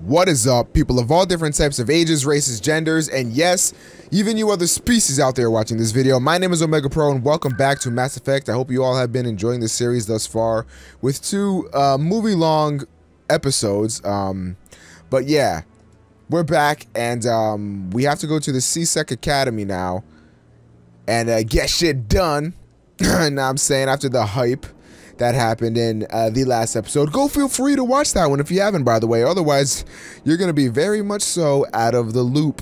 What is up, people of all different types of ages, races, genders, and yes, even you other species out there watching this video. My name is Omega Pro, and welcome back to Mass Effect. I hope you all have been enjoying this series thus far with two movie-long episodes. But yeah, we're back, and we have to go to the C-Sec Academy now and get shit done. Now I'm saying, after the hype that happened in the last episode. Go feel free to watch that one if you haven't, by the way. Otherwise, you're going to be very much so out of the loop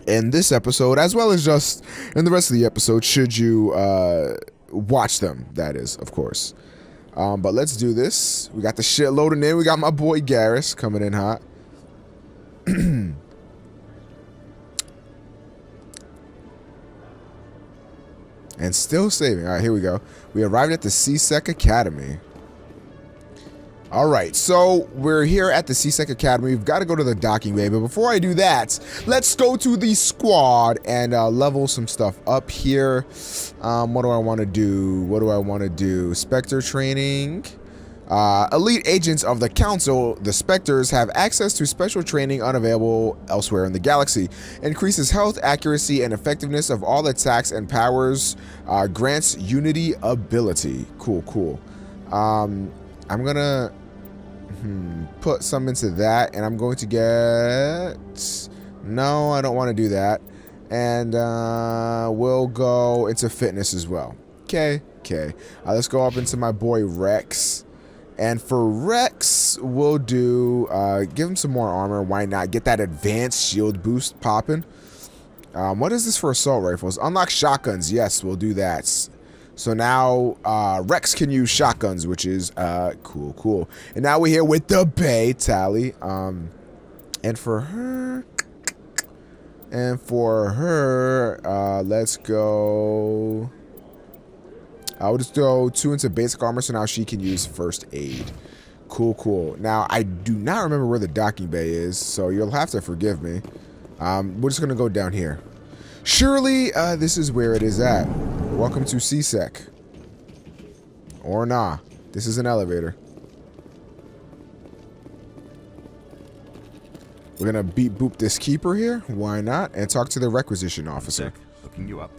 in this episode, as well as just in the rest of the episode, should you watch them, that is, of course. But let's do this. We got the shit loading in. We got my boy Garrus coming in hot. And still saving. All right, here we go. We arrived at the C-Sec Academy. All right, so we're here at the C-Sec Academy. We've got to go to the docking bay. But before I do that, let's go to the squad and level some stuff up here. What do I want to do? What do I want to do? Spectre training. Elite agents of the Council, the Spectres, have access to special training unavailable elsewhere in the galaxy. Increases health, accuracy, and effectiveness of all attacks and powers. Grants unity ability. Cool, cool. I'm gonna put some into that, and I'm going to get... No, I don't want to do that. And we'll go into fitness as well. Okay, okay. Let's go up into my boy Rex. And for Rex, we'll do, give him some more armor. Why not? Get that advanced shield boost popping. What is this for assault rifles? Unlock shotguns. Yes, we'll do that. So now, Rex can use shotguns, which is, cool, cool. And now we're here with the Bay, Tali. And for her, let's go... I'll just throw 2 into basic armor, so now she can use first aid. Cool, cool. Now, I do not remember where the docking bay is, so you'll have to forgive me. We're just going to go down here. Surely, this is where it is at. Welcome to C-Sec. Or nah. This is an elevator. We're going to beat boop this keeper here. Why not? And talk to the requisition officer. Hooking you up.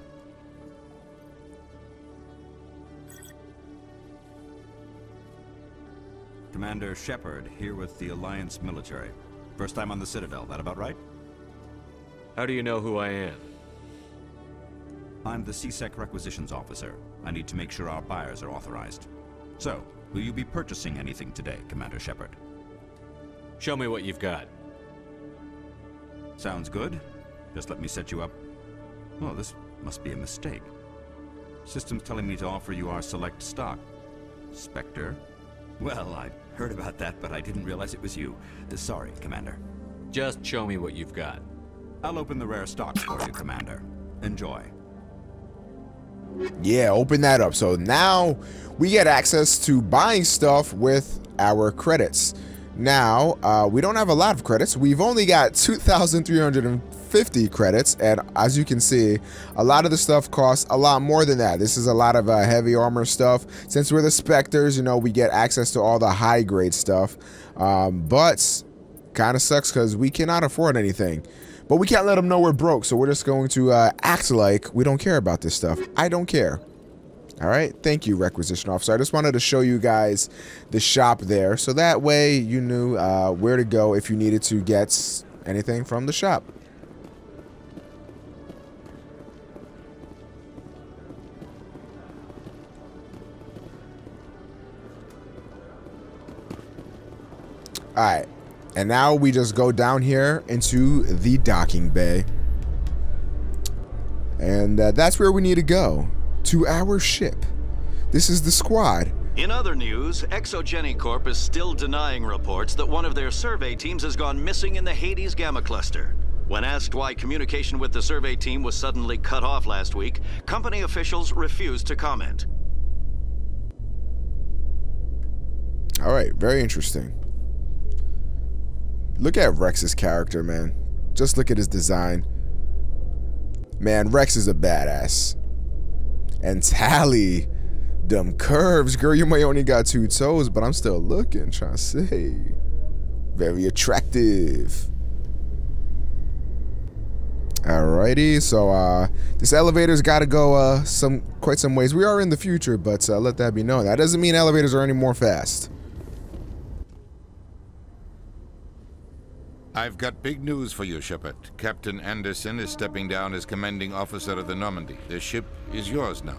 Commander Shepard, here with the Alliance military. First time on the Citadel, that about right? How do you know who I am? I'm the C-Sec requisitions officer. I need to make sure our buyers are authorized. So, will you be purchasing anything today, Commander Shepard? Show me what you've got. Sounds good. Just let me set you up. Oh, this must be a mistake. System's telling me to offer you our select stock. Spectre? Well, I heard about that, but I didn't realize it was you. Sorry, Commander. Just show me what you've got. I'll open the rare stocks for you, Commander. Enjoy. Yeah, open that up. So now we get access to buying stuff with our credits. Now, we don't have a lot of credits. We've only got 2,350 credits, and as you can see, a lot of the stuff costs a lot more than that. This is a lot of heavy armor stuff. Since we're the Spectres, you know, we get access to all the high grade stuff, but kind of sucks because we cannot afford anything. But we can't let them know we're broke, so we're just going to act like we don't care about this stuff. I don't care. All right, thank you, requisition officer. I just wanted to show you guys the shop there, so that way you knew where to go if you needed to get anything from the shop. All right, and now we just go down here into the docking bay, and that's where we need to go. To our ship. This is the squad. In other news, Exogeny Corp is still denying reports that one of their survey teams has gone missing in the Hades Gamma Cluster. When asked why communication with the survey team was suddenly cut off last week, company officials refused to comment. All right, very interesting. Look at Rex's character, man. Just look at his design. Man, Rex is a badass. And Tali, them curves, girl, you might only got 2 toes, but I'm still looking, trying to say. Very attractive. Alrighty, so this elevator's got to go quite some ways. We are in the future, but let that be known. That doesn't mean elevators are any more fast. I've got big news for you, Shepard. Captain Anderson is stepping down as commanding officer of the Normandy. The ship is yours now.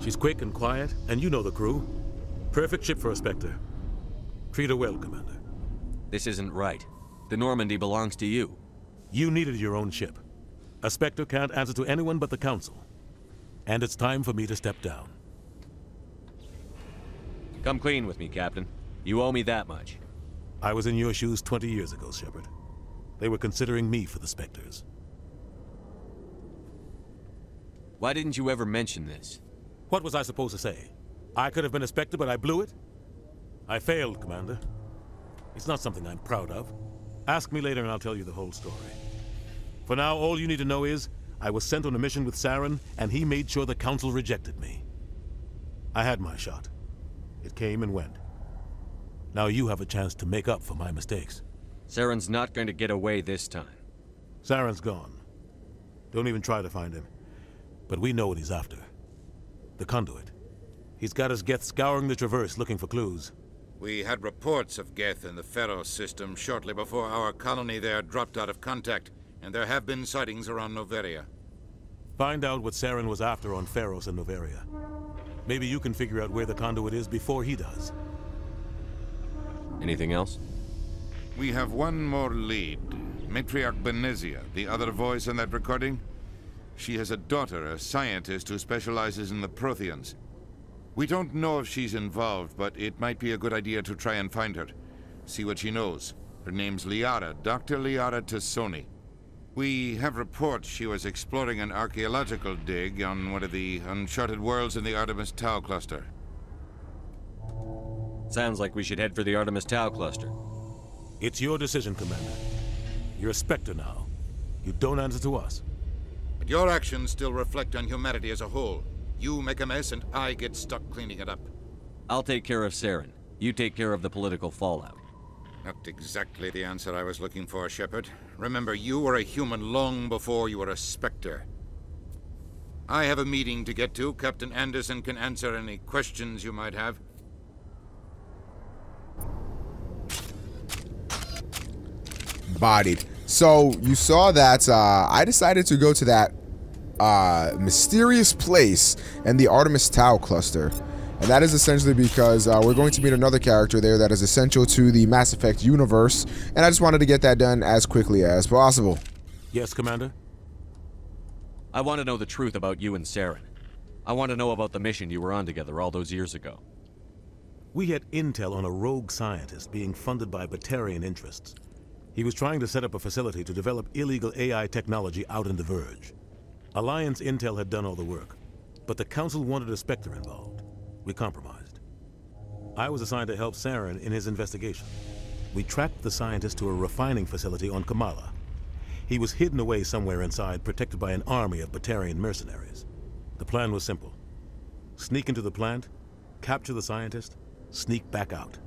She's quick and quiet, and you know the crew. Perfect ship for a Spectre. Treat her well, Commander. This isn't right. The Normandy belongs to you. You needed your own ship. A Spectre can't answer to anyone but the Council. And it's time for me to step down. Come clean with me, Captain. You owe me that much. I was in your shoes 20 years ago, Shepard. They were considering me for the Spectres. Why didn't you ever mention this? What was I supposed to say? I could have been a Spectre, but I blew it? I failed, Commander. It's not something I'm proud of. Ask me later and I'll tell you the whole story. For now, all you need to know is, I was sent on a mission with Saren, and he made sure the Council rejected me. I had my shot. It came and went. Now you have a chance to make up for my mistakes. Saren's not going to get away this time. Saren's gone. Don't even try to find him. But we know what he's after. The conduit. He's got his Geth scouring the Traverse looking for clues. We had reports of Geth in the Pharaoh system shortly before our colony there dropped out of contact, and there have been sightings around Noveria. Find out what Saren was after on Pharos and Noveria. Maybe you can figure out where the conduit is before he does. Anything else? We have one more lead. Matriarch Benezia, the other voice in that recording. She has a daughter, a scientist who specializes in the Protheans. We don't know if she's involved, but it might be a good idea to try and find her. See what she knows. Her name's Liara, Dr. Liara Tassoni. We have reports she was exploring an archaeological dig on one of the uncharted worlds in the Artemis Tau cluster. Sounds like we should head for the Artemis Tau cluster. It's your decision, Commander. You're a Spectre now. You don't answer to us. But your actions still reflect on humanity as a whole. You make a mess and I get stuck cleaning it up. I'll take care of Saren. You take care of the political fallout. Not exactly the answer I was looking for, Shepard. Remember, you were a human long before you were a Spectre. I have a meeting to get to. Captain Anderson can answer any questions you might have. Bodied. So you saw that I decided to go to that mysterious place in the Artemis Tau cluster, and that is essentially because we're going to meet another character there that is essential to the Mass Effect universe, and I just wanted to get that done as quickly as possible. Yes, Commander? I want to know the truth about you and Saren. I want to know about the mission you were on together all those years ago. We had intel on a rogue scientist being funded by Batarian interests. He was trying to set up a facility to develop illegal AI technology out in the Verge. Alliance intel had done all the work, but the Council wanted a Spectre involved. We compromised. I was assigned to help Saren in his investigation. We tracked the scientist to a refining facility on Kamala. He was hidden away somewhere inside, protected by an army of Batarian mercenaries. The plan was simple. Sneak into the plant, capture the scientist, sneak back out.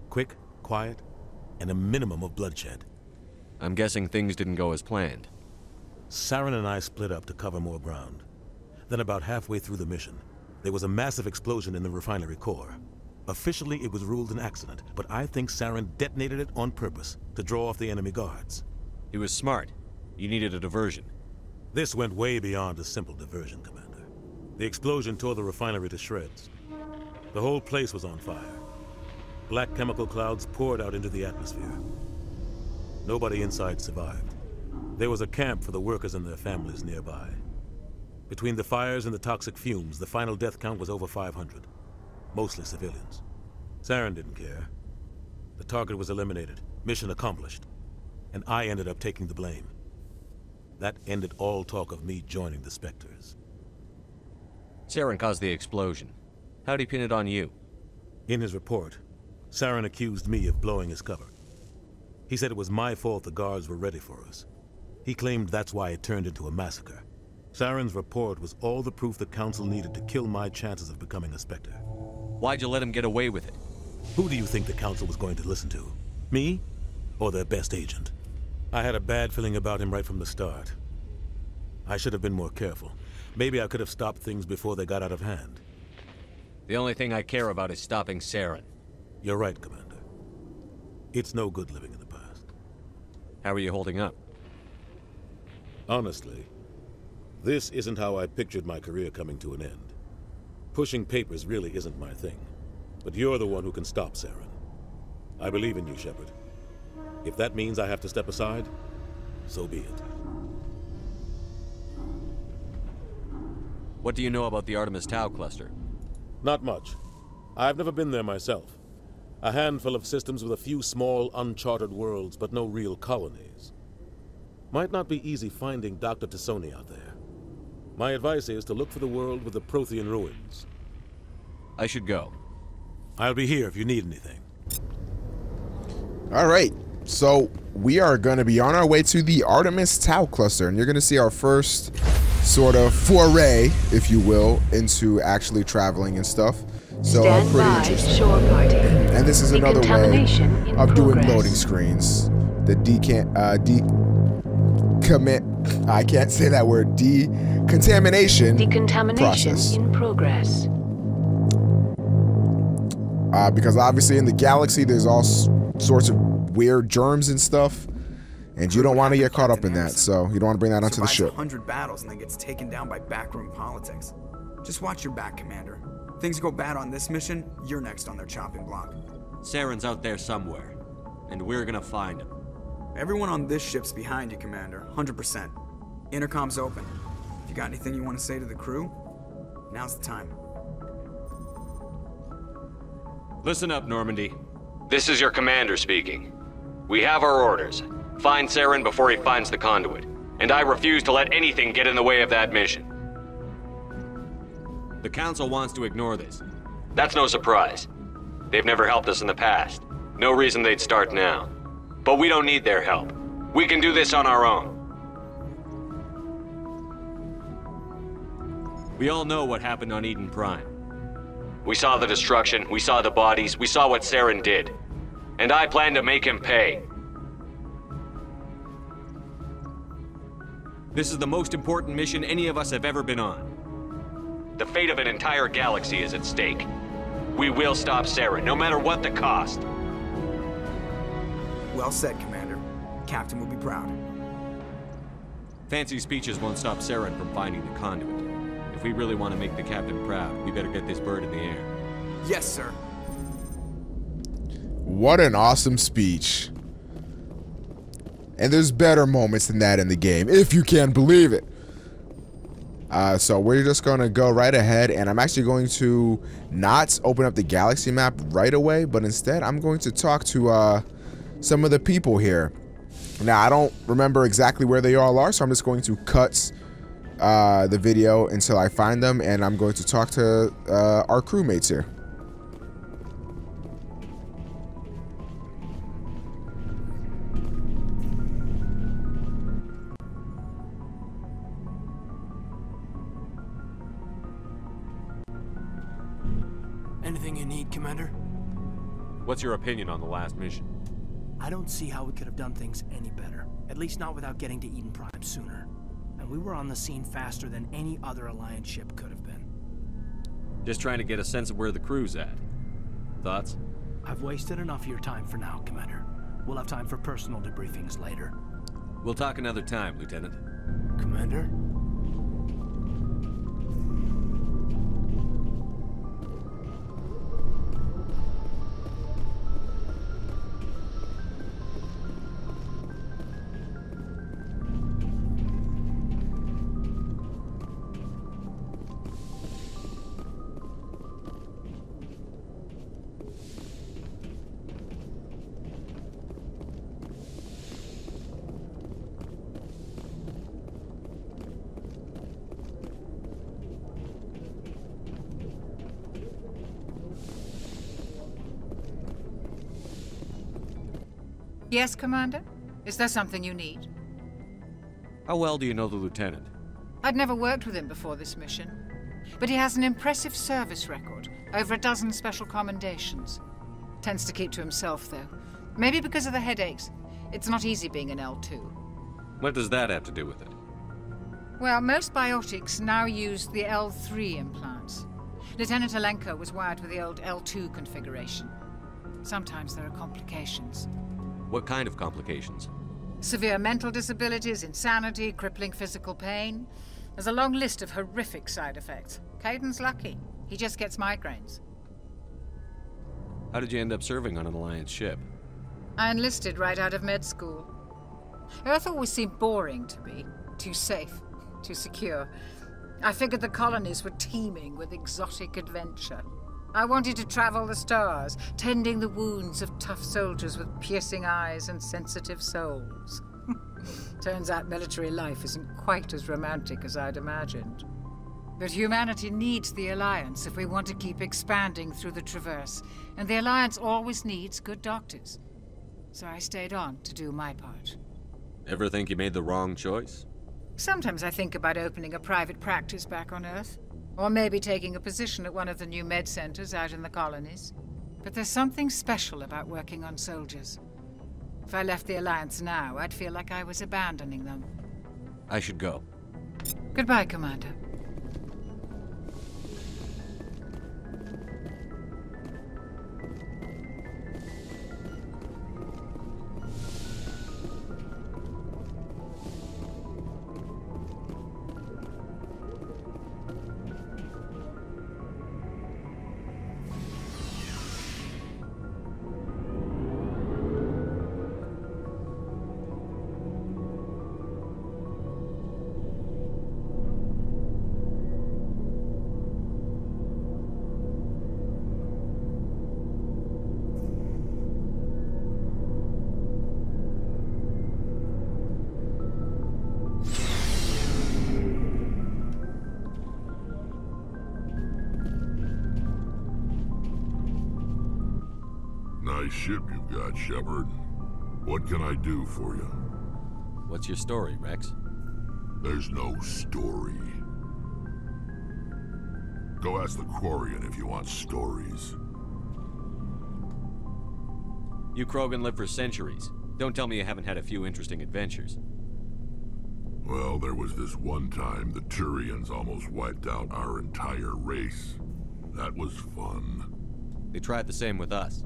Quick, quiet, and a minimum of bloodshed. I'm guessing things didn't go as planned. Saren and I split up to cover more ground. Then about halfway through the mission, there was a massive explosion in the refinery core. Officially, it was ruled an accident, but I think Saren detonated it on purpose to draw off the enemy guards. He was smart. You needed a diversion. This went way beyond a simple diversion, Commander. The explosion tore the refinery to shreds. The whole place was on fire. Black chemical clouds poured out into the atmosphere. Nobody inside survived. There was a camp for the workers and their families nearby. Between the fires and the toxic fumes, the final death count was over 500. Mostly civilians. Saren didn't care. The target was eliminated, mission accomplished. And I ended up taking the blame. That ended all talk of me joining the Spectres. Saren caused the explosion. How'd he pin it on you? In his report, Saren accused me of blowing his cover. He said it was my fault the guards were ready for us. He claimed that's why it turned into a massacre. Saren's report was all the proof the Council needed to kill my chances of becoming a Spectre. Why'd you let him get away with it? Who do you think the Council was going to listen to? Me? Or their best agent? I had a bad feeling about him right from the start. I should have been more careful. Maybe I could have stopped things before they got out of hand. The only thing I care about is stopping Saren. You're right, Commander. It's no good living in the past. How are you holding up? Honestly, this isn't how I pictured my career coming to an end. Pushing papers really isn't my thing. But you're the one who can stop Saren. I believe in you, Shepard. If that means I have to step aside, so be it. What do you know about the Artemis Tau cluster? Not much. I've never been there myself. A handful of systems with a few small, uncharted worlds, but no real colonies. Might not be easy finding Dr. Tassoni out there. My advice is to look for the world with the Prothean ruins. I should go. I'll be here if you need anything. All right. So we are going to be on our way to the Artemis Tau cluster, and you're going to see our first sort of foray, if you will, into actually traveling and stuff. So pretty interesting. Shore party. And this is another way of doing loading screens. The I can't say that word. Decontamination process. In progress. Because obviously in the galaxy there's all sorts of weird germs and stuff, and you don't want to get caught up in that, so you don't want to bring that onto the ship. 100 battles and then gets taken down by backroom politics. Just watch your back, Commander. Things go bad on this mission, you're next on their chopping block. Saren's out there somewhere, and we're gonna find him. Everyone on this ship's behind you, Commander, 100%. Intercom's open. If you got anything you want to say to the crew, now's the time. Listen up, Normandy. This is your commander speaking. We have our orders. Find Saren before he finds the conduit. And I refuse to let anything get in the way of that mission. The Council wants to ignore this. That's no surprise. They've never helped us in the past. No reason they'd start now. But we don't need their help. We can do this on our own. We all know what happened on Eden Prime. We saw the destruction, we saw the bodies, we saw what Saren did. And I plan to make him pay. This is the most important mission any of us have ever been on. The fate of an entire galaxy is at stake. We will stop Saren, no matter what the cost. Well said, Commander. Captain will be proud. Fancy speeches won't stop Saren from finding the conduit. If we really want to make the captain proud, we better get this bird in the air. Yes, sir. What an awesome speech. And there's better moments than that in the game, if you can believe it. So we're just going to go right ahead, and I'm actually going to not open up the galaxy map right away, but instead I'm going to talk to some of the people here. Now, I don't remember exactly where they all are, so I'm just going to cut the video until I find them, and I'm going to talk to our crewmates here. Anything you need, Commander? What's your opinion on the last mission? I don't see how we could have done things any better. At least not without getting to Eden Prime sooner. And we were on the scene faster than any other Alliance ship could have been. Just trying to get a sense of where the crew's at. Thoughts? I've wasted enough of your time for now, Commander. We'll have time for personal debriefings later. We'll talk another time, Lieutenant. Commander? Yes, Commander? Is there something you need? How well do you know the Lieutenant? I'd never worked with him before this mission, but he has an impressive service record, over a dozen special commendations. Tends to keep to himself, though. Maybe because of the headaches. It's not easy being an L2. What does that have to do with it? Well, most biotics now use the L3 implants. Lieutenant Alenko was wired with the old L2 configuration. Sometimes there are complications. What kind of complications? Severe mental disabilities, insanity, crippling physical pain. There's a long list of horrific side effects. Caden's lucky. He just gets migraines. How did you end up serving on an Alliance ship? I enlisted right out of med school. Earth always seemed boring to me. Too safe, too secure. I figured the colonies were teeming with exotic adventure. I wanted to travel the stars, tending the wounds of tough soldiers with piercing eyes and sensitive souls. Turns out military life isn't quite as romantic as I'd imagined. But humanity needs the Alliance if we want to keep expanding through the Traverse, and the Alliance always needs good doctors. So I stayed on to do my part. Ever think you made the wrong choice? Sometimes I think about opening a private practice back on Earth. Or maybe taking a position at one of the new med centers out in the colonies. But there's something special about working on soldiers. If I left the Alliance now, I'd feel like I was abandoning them. I should go. Goodbye, Commander. Nice ship you've got, Shepard. What can I do for you? What's your story, Rex? There's no story. Go ask the Quarian if you want stories. You Krogan live for centuries. Don't tell me you haven't had a few interesting adventures. Well, there was this one time the Turians almost wiped out our entire race. That was fun. They tried the same with us,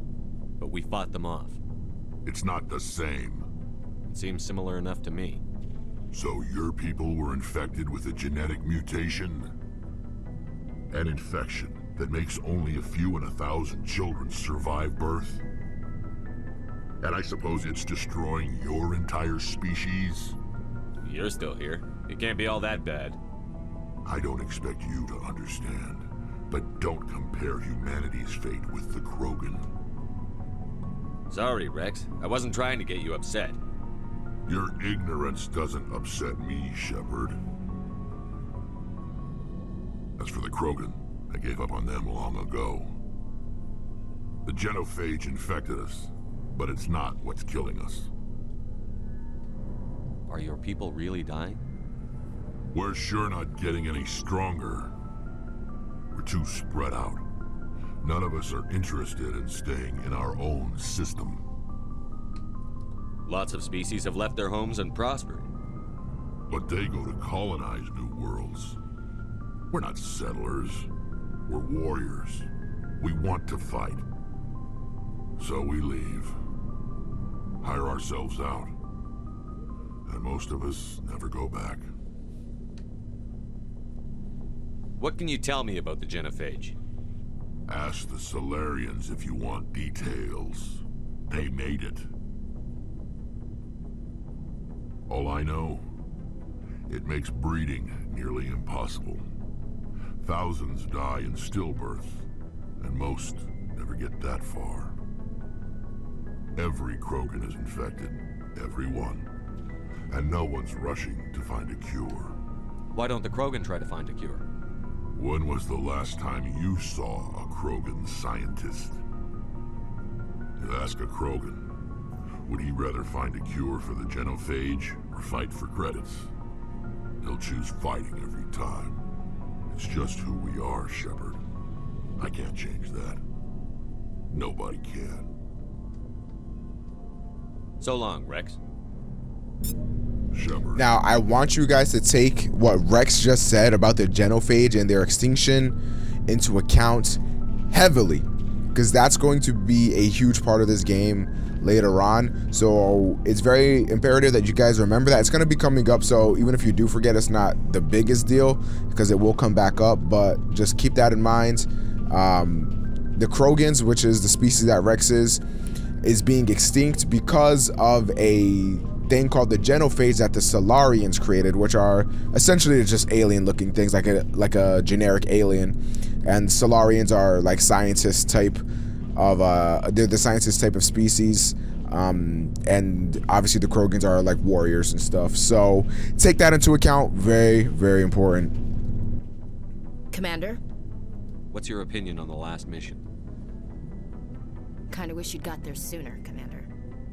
but we fought them off. It's not the same. It seems similar enough to me. So your people were infected with a genetic mutation? An infection that makes only a few in 1,000 children survive birth? And I suppose it's destroying your entire species? You're still here. It can't be all that bad. I don't expect you to understand, but don't compare humanity's fate with the Krogan. Sorry, Rex. I wasn't trying to get you upset. Your ignorance doesn't upset me, Shepard. As for the Krogan, I gave up on them long ago. The Genophage infected us, but it's not what's killing us. Are your people really dying? We're sure not getting any stronger. We're too spread out. None of us are interested in staying in our own system. Lots of species have left their homes and prospered. But they go to colonize new worlds. We're not settlers. We're warriors. We want to fight. So we leave. Hire ourselves out. And most of us never go back. What can you tell me about the Genophage? Ask the Solarians if you want details. They made it. All I know, it makes breeding nearly impossible. Thousands die in stillbirth, and most never get that far. Every Krogan is infected, every one. And no one's rushing to find a cure. Why don't the Krogan try to find a cure? When was the last time you saw a Krogan scientist? You ask a Krogan, would he rather find a cure for the Genophage or fight for credits? He'll choose fighting every time. It's just who we are, Shepard. I can't change that. Nobody can. So long, Rex. Shepard. Now, I want you guys to take what Rex just said about the Genophage and their extinction into account heavily, because that's going to be a huge part of this game later on. So it's very imperative that you guys remember that. It's going to be coming up, so even if you do forget, it's not the biggest deal because it will come back up, but just keep that in mind. The Krogans, which is the species that Rex is being extinct because of a thing called the Genophage that the Solarians created, which are essentially just alien looking things, like a generic alien. And Solarians are like scientist type of they're the scientist type of species, and obviously the Krogans are like warriors and stuff, so take that into account. Very, very important. Commander? What's your opinion on the last mission? Kinda wish you'd got there sooner, Commander.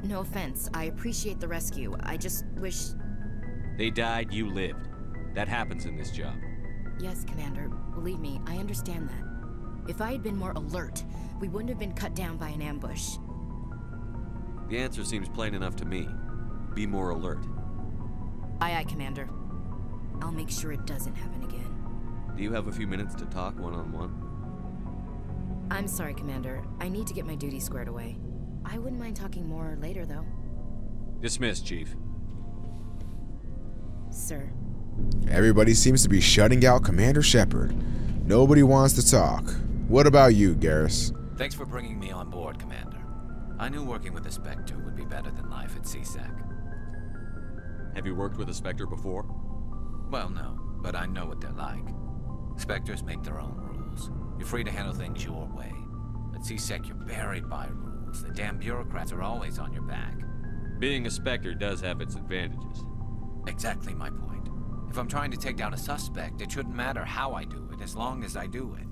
No offense, I appreciate the rescue. I just wish... They died, you lived. That happens in this job. Yes, Commander. Believe me, I understand that. If I had been more alert, we wouldn't have been cut down by an ambush. The answer seems plain enough to me. Be more alert. Aye, aye, Commander. I'll make sure it doesn't happen again. Do you have a few minutes to talk one-on-one? I'm sorry, Commander. I need to get my duty squared away. I wouldn't mind talking more later, though. Dismissed, Chief. Sir. Everybody seems to be shutting out Commander Shepard. Nobody wants to talk. What about you, Garrus? Thanks for bringing me on board, Commander. I knew working with a Spectre would be better than life at CSEC. Have you worked with a Spectre before? Well, no, but I know what they're like. Spectres make their own rules. You're free to handle things your way. At CSEC, you're buried by rules. The damn bureaucrats are always on your back. Being a Spectre does have its advantages. Exactly my point. If I'm trying to take down a suspect, it shouldn't matter how I do it, as long as I do it.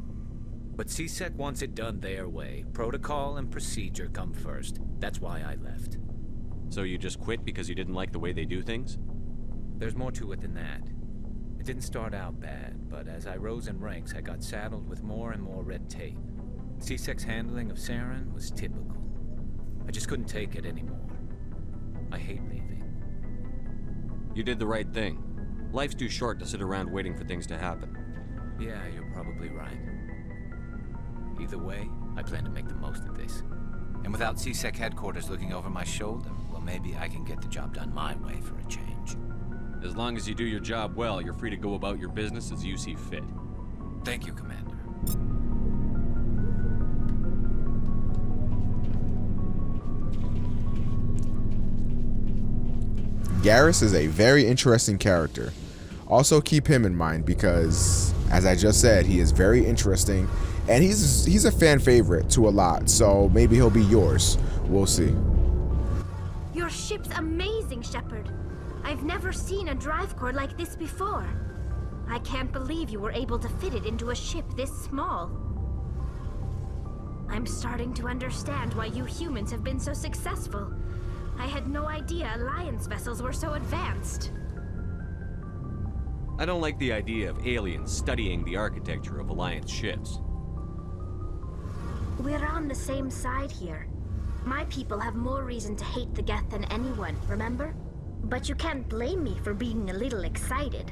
But CSEC wants it done their way. Protocol and procedure come first. That's why I left. So you just quit because you didn't like the way they do things? There's more to it than that. It didn't start out bad, but as I rose in ranks, I got saddled with more and more red tape. CSEC's handling of Saren was typical. I just couldn't take it anymore. I hate leaving. You did the right thing. Life's too short to sit around waiting for things to happen. Yeah, you're probably right. Either way, I plan to make the most of this. And without CSEC headquarters looking over my shoulder, well, maybe I can get the job done my way for a change. As long as you do your job well, you're free to go about your business as you see fit. Thank you, Commander. Garrus is a very interesting character. Also keep him in mind because, as I just said, he is very interesting, and he's a fan favorite to a lot, so maybe he'll be yours. We'll see. Your ship's amazing, Shepard. I've never seen a drive core like this before. I can't believe you were able to fit it into a ship this small. I'm starting to understand why you humans have been so successful. I had no idea Alliance vessels were so advanced. I don't like the idea of aliens studying the architecture of Alliance ships. We're on the same side here. My people have more reason to hate the Geth than anyone, remember? But you can't blame me for being a little excited.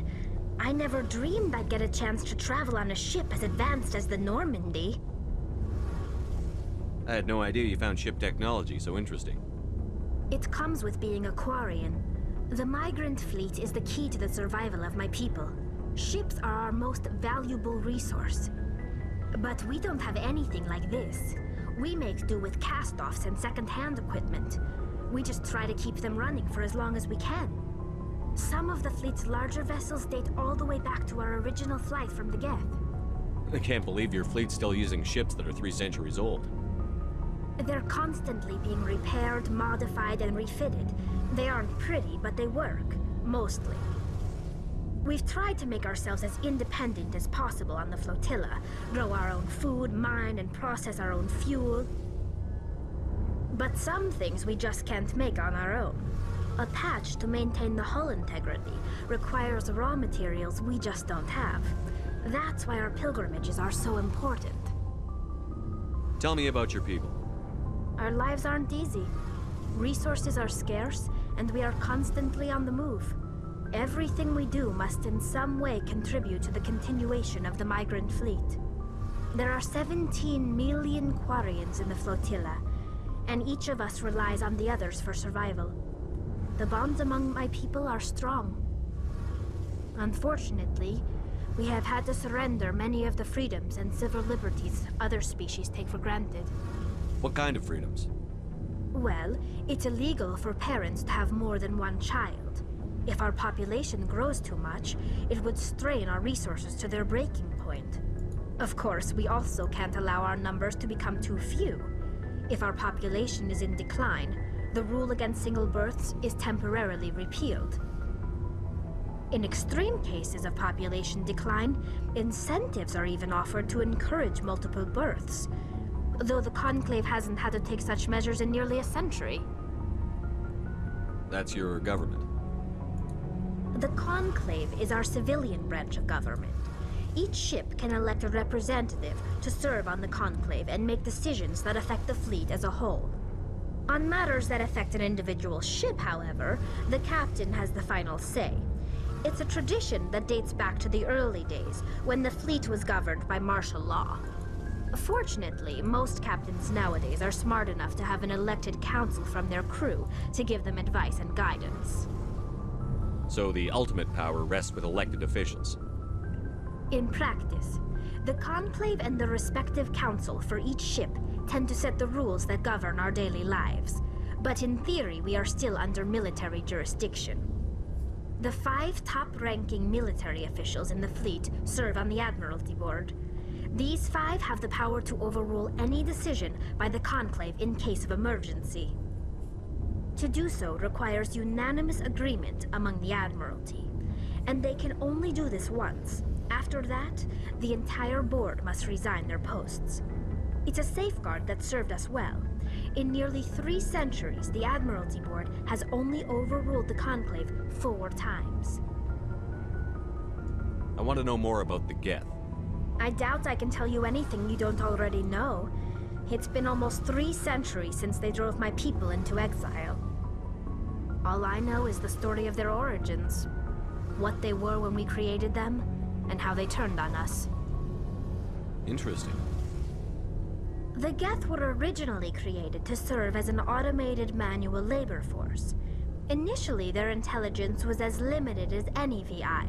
I never dreamed I'd get a chance to travel on a ship as advanced as the Normandy. I had no idea you found ship technology so interesting. It comes with being a Quarian. The migrant fleet is the key to the survival of my people. Ships are our most valuable resource. But we don't have anything like this. We make do with cast-offs and second-hand equipment. We just try to keep them running for as long as we can. Some of the fleet's larger vessels date all the way back to our original flight from the Geth. I can't believe your fleet's still using ships that are 3 centuries old. They're constantly being repaired, modified, and refitted. They aren't pretty, but they work. Mostly. We've tried to make ourselves as independent as possible on the flotilla. Grow our own food, mine, and process our own fuel. But some things we just can't make on our own. A patch to maintain the hull integrity requires raw materials we just don't have. That's why our pilgrimages are so important. Tell me about your people. Our lives aren't easy. Resources are scarce, and we are constantly on the move. Everything we do must in some way contribute to the continuation of the migrant fleet. There are 17 million Quarians in the flotilla, and each of us relies on the others for survival. The bonds among my people are strong. Unfortunately, we have had to surrender many of the freedoms and civil liberties other species take for granted. What kind of freedoms? Well, it's illegal for parents to have more than one child. If our population grows too much, it would strain our resources to their breaking point. Of course, we also can't allow our numbers to become too few. If our population is in decline, the rule against single births is temporarily repealed. In extreme cases of population decline, incentives are even offered to encourage multiple births, though the Conclave hasn't had to take such measures in nearly a century. That's your government? The Conclave is our civilian branch of government. Each ship can elect a representative to serve on the Conclave and make decisions that affect the fleet as a whole. On matters that affect an individual ship, however, the captain has the final say. It's a tradition that dates back to the early days, when the fleet was governed by martial law. Fortunately, most captains nowadays are smart enough to have an elected council from their crew to give them advice and guidance. So the ultimate power rests with elected officials. In practice, the Conclave and the respective council for each ship tend to set the rules that govern our daily lives. But in theory, we are still under military jurisdiction. The 5 top-ranking military officials in the fleet serve on the Admiralty Board. These 5 have the power to overrule any decision by the Conclave in case of emergency. To do so requires unanimous agreement among the Admiralty, and they can only do this once. After that, the entire board must resign their posts. It's a safeguard that served us well. In nearly 3 centuries, the Admiralty Board has only overruled the Conclave 4 times. I want to know more about the Geth. I doubt I can tell you anything you don't already know. It's been almost 3 centuries since they drove my people into exile. All I know is the story of their origins, what they were when we created them, and how they turned on us. Interesting. The Geth were originally created to serve as an automated manual labor force. Initially, their intelligence was as limited as any VI.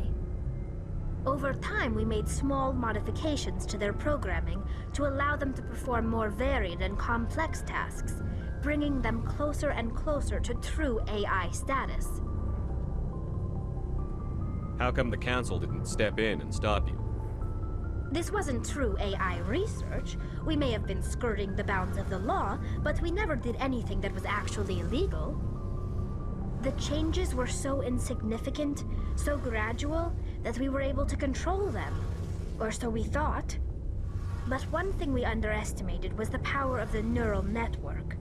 Over time, we made small modifications to their programming to allow them to perform more varied and complex tasks, bringing them closer and closer to true AI status. How come the Council didn't step in and stop you? This wasn't true AI research. We may have been skirting the bounds of the law, but we never did anything that was actually illegal. The changes were so insignificant, so gradual, that we were able to control them. Or so we thought. But one thing we underestimated was the power of the neural network.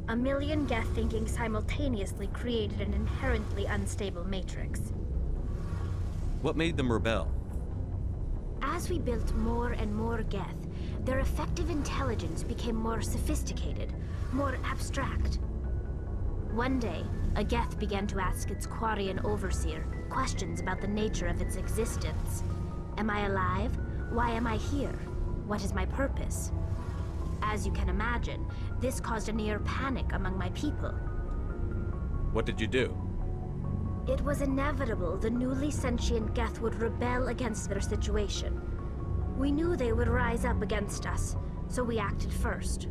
A million Geth thinking simultaneously created an inherently unstable matrix. What made them rebel? As we built more and more Geth, their effective intelligence became more sophisticated, more abstract. One day, a Geth began to ask its Quarian overseer questions about the nature of its existence. Am I alive? Why am I here? What is my purpose? As you can imagine, this caused a near panic among my people. What did you do? It was inevitable the newly sentient Geth would rebel against their situation. We knew they would rise up against us, so we acted first.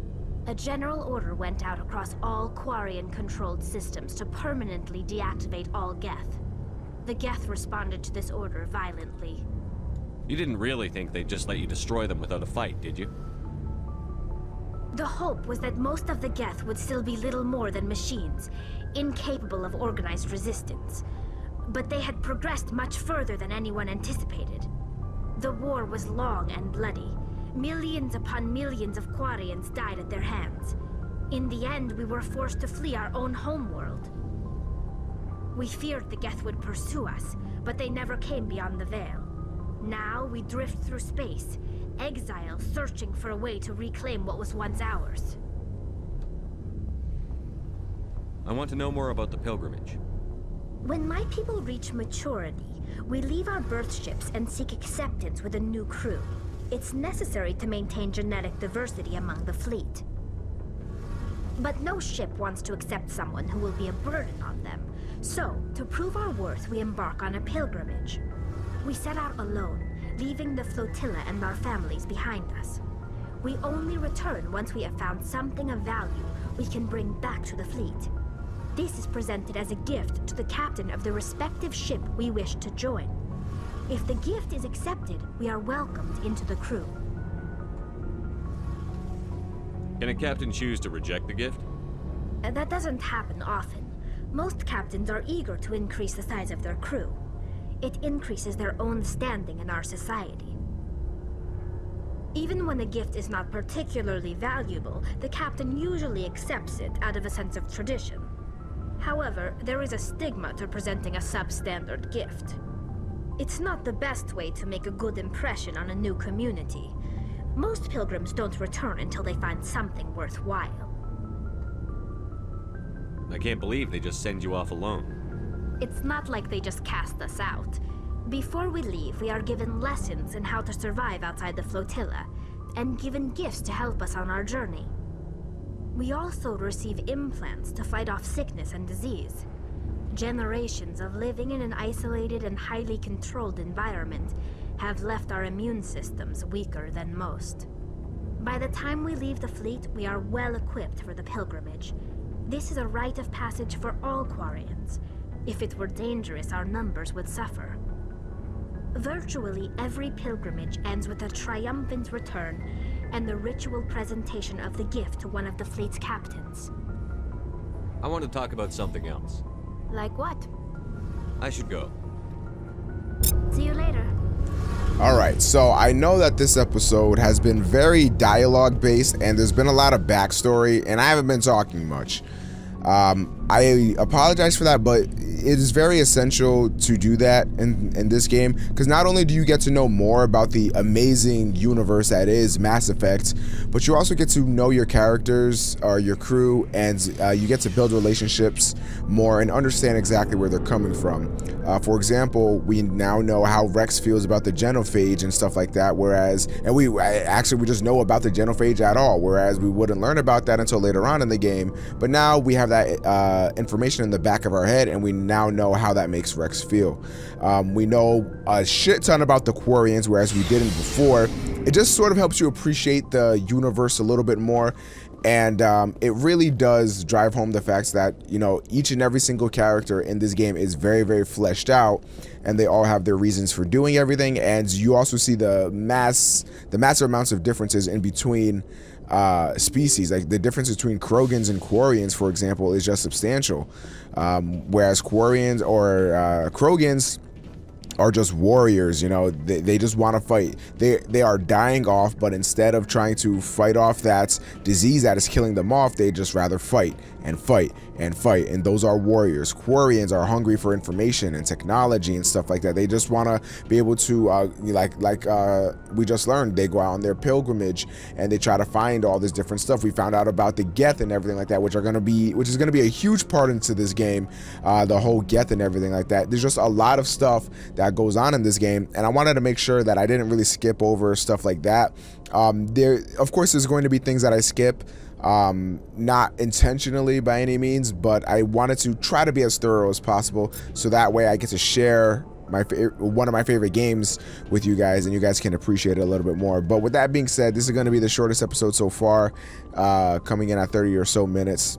A general order went out across all Quarian-controlled systems to permanently deactivate all Geth. The Geth responded to this order violently. You didn't really think they'd just let you destroy them without a fight, did you? The hope was that most of the Geth would still be little more than machines, incapable of organized resistance. But they had progressed much further than anyone anticipated. The war was long and bloody. Millions upon millions of Quarians died at their hands. In the end, we were forced to flee our own homeworld. We feared the Geth would pursue us, but they never came beyond the Veil. Now we drift through space, exile searching for a way to reclaim what was once ours. I want to know more about the pilgrimage. When my people reach maturity, we leave our birth ships and seek acceptance with a new crew. It's necessary to maintain genetic diversity among the fleet. But no ship wants to accept someone who will be a burden on them. So, to prove our worth, we embark on a pilgrimage. We set out alone, leaving the flotilla and our families behind us. We only return once we have found something of value we can bring back to the fleet. This is presented as a gift to the captain of the respective ship we wish to join. If the gift is accepted, we are welcomed into the crew. Can a captain choose to reject the gift? That doesn't happen often. Most captains are eager to increase the size of their crew. It increases their own standing in our society. Even when a gift is not particularly valuable, the captain usually accepts it out of a sense of tradition. However, there is a stigma to presenting a substandard gift. It's not the best way to make a good impression on a new community. Most pilgrims don't return until they find something worthwhile. I can't believe they just send you off alone. It's not like they just cast us out. Before we leave, we are given lessons in how to survive outside the flotilla, and given gifts to help us on our journey. We also receive implants to fight off sickness and disease. Generations of living in an isolated and highly controlled environment have left our immune systems weaker than most. By the time we leave the fleet, we are well equipped for the pilgrimage. This is a rite of passage for all Quarians. If it were dangerous, our numbers would suffer. Virtually every pilgrimage ends with a triumphant return and the ritual presentation of the gift to one of the fleet's captains. I want to talk about something else. Like what? I should go. See you later. Alright, so I know that this episode has been very dialogue based and there's been a lot of backstory and I haven't been talking much. I apologize for that, but it is very essential to do that in this game, because not only do you get to know more about the amazing universe that is Mass Effect, but you also get to know your characters or your crew, and you get to build relationships more and understand exactly where they're coming from. For example, we now know how Rex feels about the Genophage and stuff like that, and we just know about the Genophage at all, whereas we wouldn't learn about that until later on in the game. But now we have that information in the back of our head, and we now know how that makes Rex feel. We know a shit ton about the Quarians, whereas we didn't before. It just sort of helps you appreciate the universe a little bit more. And it really does drive home the fact that, you know, each and every single character in this game is very, very fleshed out, and they all have their reasons for doing everything. And you also see the massive amounts of differences in between species. Like the difference between Krogans and Quarians, for example, is just substantial. Whereas Quarians or Krogans are just warriors, you know, they just want to fight. They are dying off, but instead of trying to fight off that disease that is killing them off, they just rather fight and fight and fight. And those are warriors. Quarians are hungry for information and technology and stuff like that. They just want to be able to like we just learned, they go out on their pilgrimage and they try to find all this different stuff. We found out about the Geth and everything like that, which is going to be a huge part into this game, the whole Geth and everything like that. There's just a lot of stuff that goes on in this game, and I wanted to make sure that I didn't really skip over stuff like that. Of course, there's going to be things that I skip, not intentionally by any means, but I wanted to try to be as thorough as possible, so that way I get to share one of my favorite games with you guys, and you guys can appreciate it a little bit more. But with that being said, this is going to be the shortest episode so far, coming in at 30 or so minutes.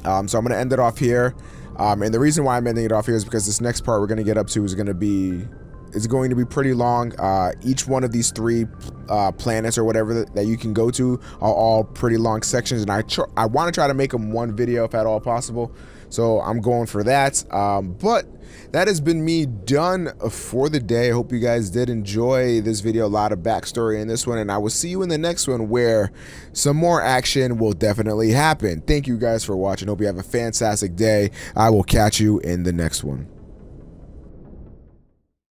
So I'm going to end it off here. And the reason why I'm ending it off here is because this next part we're going to get up to is going to be pretty long. Each one of these 3 planets or whatever that you can go to are all pretty long sections, and I want to try to make them one video if at all possible. So I'm going for that. But that has been me done for the day. I hope you guys did enjoy this video. A lot of backstory in this one, and I will see you in the next one where some more action will definitely happen. Thank you guys for watching. Hope you have a fantastic day. I will catch you in the next one.